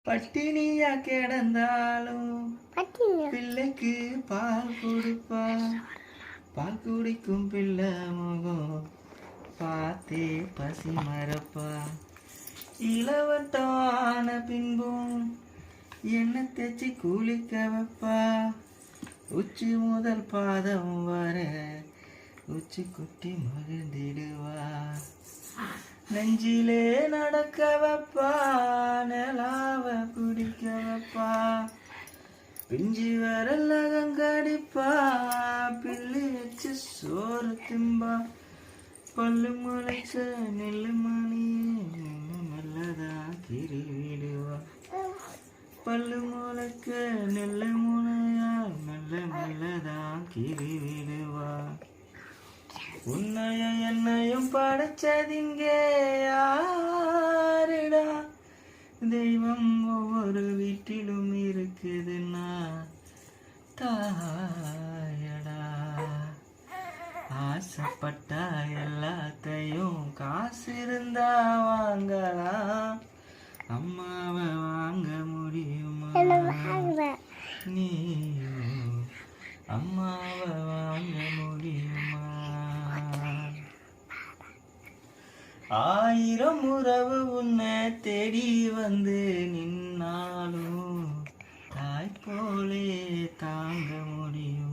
பட்டினியா கிடந்தாலும் பிள்ளைக்கு பால் கொடுப்பா. பால் குடிக்கும் பிள்ளை முகம் பார்த்தே பசி மறப்பா. இளவட்டான பின்பும் என்ன தேய்ச்சி குளிக்க வைப்பா. உச்சி முதல் பாதம் வர உச்சி குட்டி மகிழ்ந்திடுவா. நெஞ்சிலே நடக்க வைப்பா, நிலாவ குடிக்க வைப்பா. பிஞ்சி வரல கங்கடிப்பா, பிள்ளை வச்சு சோறு திம்பா. பல்லு முளைச்ச நெல்லு மணி நல்லதா கிரி விடுவா. பல்லு முளைக்க நெல்லு முனையா நல்ல நல்லதா கிரி விடுவா. உன்னைய என்னையும் படைச்சதிங்க யாருடா. தெய்வம் ஒவ்வொரு வீட்டிலும் இருக்குதுன்னா தாயடா. ஆசைப்பட்டா எல்லாத்தையும் காசு இருந்தா வாங்கலாம். அம்மாவை வாங்க முடியுமா? நீ அம்மாவை வாங்க முடியுமா? ஆயிரம் உறவு உன்னை தேடி வந்து நின்னாலும் தாய் போலே தாங்க முடியும்.